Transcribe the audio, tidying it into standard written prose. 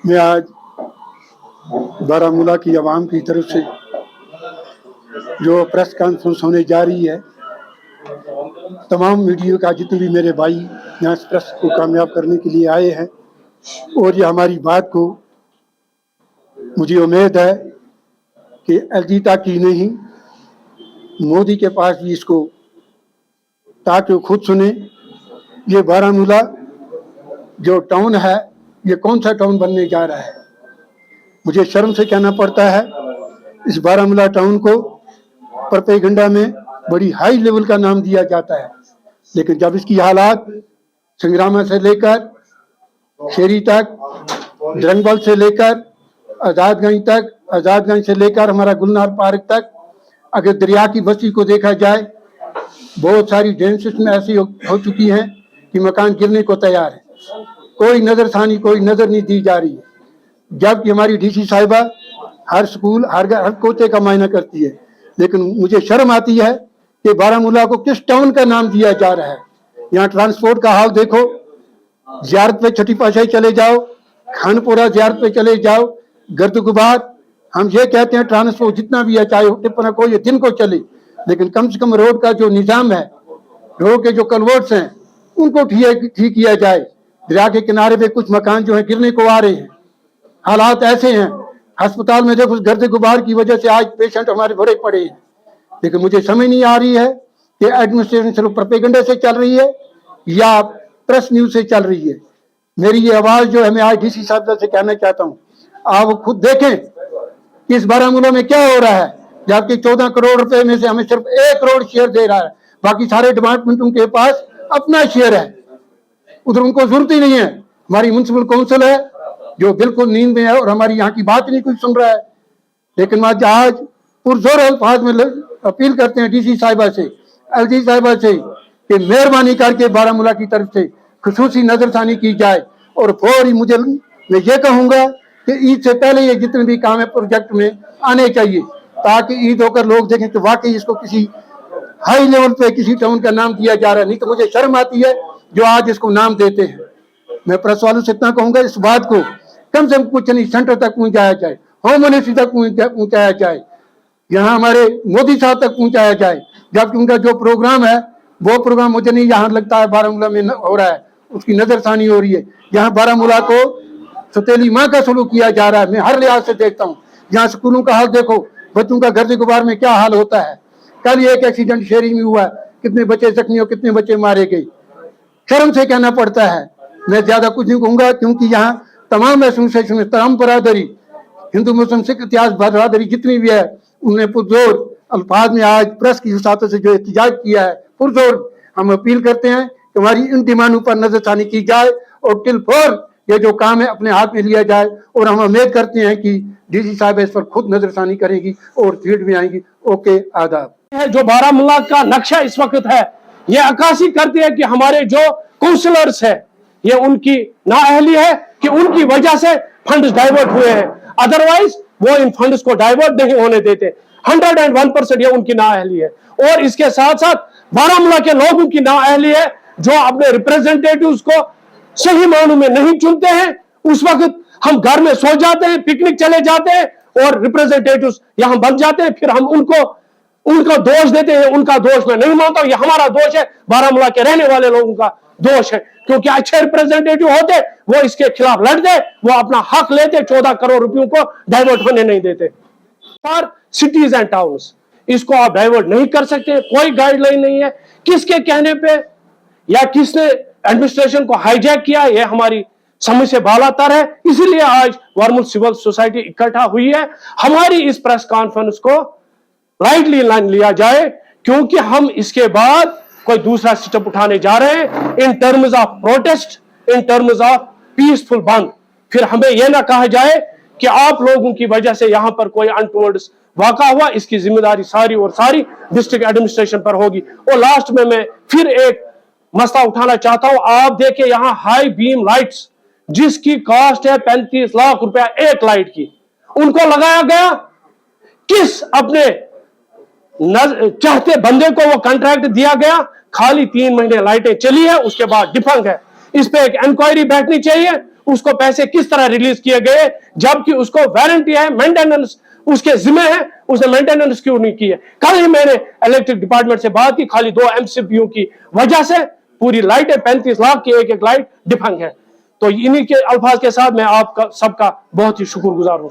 मैं आज बारामूला की आवाम की तरफ से जो प्रेस कॉन्फ्रेंस होने जा रही है, तमाम मीडिया का जितने भी मेरे भाई यहाँ इस प्रेस को कामयाब करने के लिए आए हैं, और ये हमारी बात को मुझे उम्मीद है कि एलजी तक ही नहीं, मोदी के पास भी इसको ताकि वो खुद सुने। ये बारामूला जो टाउन है, ये कौन सा टाउन बनने जा रहा है? मुझे शर्म से कहना पड़ता है, इस बारामूला टाउन को प्रोपेगेंडा में बड़ी हाई लेवल का नाम दिया जाता है, लेकिन जब इसकी हालात संग्रामा से लेकर शेरी तक, द्रंगबल से लेकर आज़ादगंज तक, आज़ादगंज से लेकर हमारा गुलनार पार्क तक, अगर दरिया की बस्ती को देखा जाए, बहुत सारी ड्रेन सिस्टम ऐसी हो चुकी हैं कि मकान गिरने को तैयार है। कोई नजरसानी, कोई नजर नहीं दी जा रही है, जबकि हमारी डीसी साहिबा हर स्कूल, हर कोचे का मायना करती है। लेकिन मुझे शर्म आती है कि बारामूला को किस टाउन का नाम दिया जा रहा है। यहाँ ट्रांसपोर्ट का हाल देखो, ज़ियारत पे छठी पातशाही चले जाओ, खानपुरा ज़ियारत पे चले जाओ, गर्द गुबार। हम ये कहते हैं ट्रांसपोर्ट जितना भी है, चाहे टिप्पना को ये दिन को चले, लेकिन कम से कम रोड का जो निज़ाम है, रोड के जो कलवर्ट्स हैं, उनको ठीक किया जाए। दरिया के किनारे पे कुछ मकान जो है गिरने को आ रहे हैं, हालात ऐसे हैं। अस्पताल में देखो, गर्द गुबार की वजह से आज पेशेंट हमारे भरे पड़े हैं। लेकिन मुझे समझ नहीं आ रही है कि एडमिनिस्ट्रेशन सिर्फ प्रोपेगेंडा से चल रही है या प्रेस न्यूज से चल रही है। मेरी ये आवाज जो है, मैं आज डीसी साहब से कहना चाहता हूँ, आप खुद देखें कि इस बारामूला में क्या हो रहा है। जबकि 14 करोड़ रुपए में से हमें सिर्फ 1 करोड़ शेयर दे रहा है, बाकी सारे डिपार्टमेंटों के पास अपना शेयर है, उधर उनको जरूरत ही नहीं है। हमारी म्युनिसिपल काउंसिल है जो बिल्कुल नींद में है और हमारी यहाँ की बात नहीं कोई सुन रहा है। लेकिन आज पुरजोर अल्फाज में अपील करते हैं डीसी साहिबा से, एलजी साहिबा से, कि मेहरबानी करके बारामूला की तरफ से खुसूसी नजरसानी की जाए। और फौरी मैं ये कहूँगा कि ईद से पहले ये जितने भी काम है प्रोजेक्ट में आने चाहिए, ताकि ईद होकर लोग देखें कि वाकई इसको किसी हाई लेवल पे किसी टाउन का नाम दिया जा रहा है। नहीं तो मुझे शर्म आती है जो आज इसको नाम देते हैं। मैं प्रेस वालों से इतना कहूंगा, इस बात को कम से कम कुछ नहीं सेंटर तक पहुंचाया जाए, होम मिनिस्ट्री तक पहुंचाया जाए, यहाँ हमारे मोदी साहब तक पहुंचाया जाए। जबकि उनका जो प्रोग्राम है, वो प्रोग्राम मुझे नहीं यहाँ लगता है बारामूला में हो रहा है, उसकी नजरसानी हो रही है। यहाँ बारामूला को सतीली माँ का सलूक किया जा रहा है। मैं हर लिहाज से देखता हूँ, यहाँ स्कूलों का हाल देखो, बच्चों का गर्द गुबार में क्या हाल होता है। कल ये एक एक्सीडेंट शेरी में हुआ, कितने बच्चे जख्मी हो, कितने बच्चे मारे गए। शर्म से कहना पड़ता है। मैं ज्यादा कुछ नहीं कहूंगा, क्योंकि यहाँ तमाम एसोसिएशन में तमाम बरादरी, हिंदू मुस्लिम सिख इतिहास बरादरी जितनी भी है, उन्होंने पुरजोर अल्फाज में आज प्रेस की वसात से जो एहतजाज किया है, पुरजोर हम अपील करते हैं कि हमारी इन डिमांडों पर नजरसानी की जाए और टिल फोर ये जो काम है अपने हाथ में लिया जाए। और हम उम्मीद करते हैं कि डीसी साहब इस पर खुद नजरसानी करेगी और फील्ड में आएंगी। ओके, आदाब। जो बारामूला का नक्शा इस वक्त है, ये अक्कासी करती है कि हमारे जो काउंसलर्स है, ये उनकी नाअहली है कि उनकी वजह से फंड्स डाइवर्ट हुए हैं। अदरवाइज वो इन फंड्स को डाइवर्ट नहीं होने देते। 101% ये उनकी नाअहली है। और इसके साथ साथ बारामूला के लोगों की नाअहली है जो अपने रिप्रेजेंटेटिव्स को सही मानों में नहीं चुनते हैं। उस वक्त हम घर में सो जाते हैं, पिकनिक चले जाते हैं और रिप्रेजेंटेटिव्स यहां बन जाते हैं, फिर हम उनका दोष देते हैं। उनका दोष मैं नहीं मानता, ये हमारा दोष है, बारामूला के रहने वाले लोगों का दोष है। क्योंकि अच्छे रिप्रेजेंटेटिव होते, वो इसके खिलाफ लड़ते, वो अपना हक लेते, 14 करोड़ रुपयों को डाइवर्ट होने नहीं देते। फॉर सिटीज एंड टाउन्स इसको आप डाइवर्ट नहीं कर सकते, कोई गाइडलाइन नहीं है। किसके कहने पे या किसने एडमिनिस्ट्रेशन को हाईजैक किया, यह हमारी समझ से बालातर है। इसीलिए आज वर्मुल सिविल सोसाइटी इकट्ठा हुई है। हमारी इस प्रेस कॉन्फ्रेंस को लाइटली लिया जाए, क्योंकि हम इसके बाद कोई दूसरा स्टेप उठाने जा रहे हैं in terms of protest, in terms of peaceful बंद। फिर हमें यह ना कहा जाए कि आप लोगों की वजह से यहां पर कोई अनटोवर्ड वाक़ा हुआ, इसकी जिम्मेदारी सारी और सारी डिस्ट्रिक्ट एडमिनिस्ट्रेशन पर होगी। और लास्ट में मैं फिर एक मसला उठाना चाहता हूं। आप देखिए यहाँ हाई बीम लाइट्स जिसकी कॉस्ट है 35 लाख रुपया एक लाइट की, उनको लगाया गया किस अपने चाहते बंदे को वो कॉन्ट्रैक्ट दिया गया। खाली 3 महीने लाइटें चली है, उसके बाद डिफंक है। इस पे एक इंक्वायरी बैठनी चाहिए اس کو پیسے کس طرح ریلیز کیے گئے جبکہ اس کو وارنٹی ہے, مینٹیننس اس کے ذمہ ہے, اس نے مینٹیننس کیوں نہیں کی ہے. کل ہی میں نے الیکٹرک ڈپارٹمنٹ سے بات کی, خالی 2 MCBوں کی وجہ سے پوری لائٹیں 35 لاکھ کی ایک لائٹ ڈفنگ ہے. تو انہی کے الفاظ کے ساتھ میں آپ کا سب کا بہت ہی شکر گزار ہوں.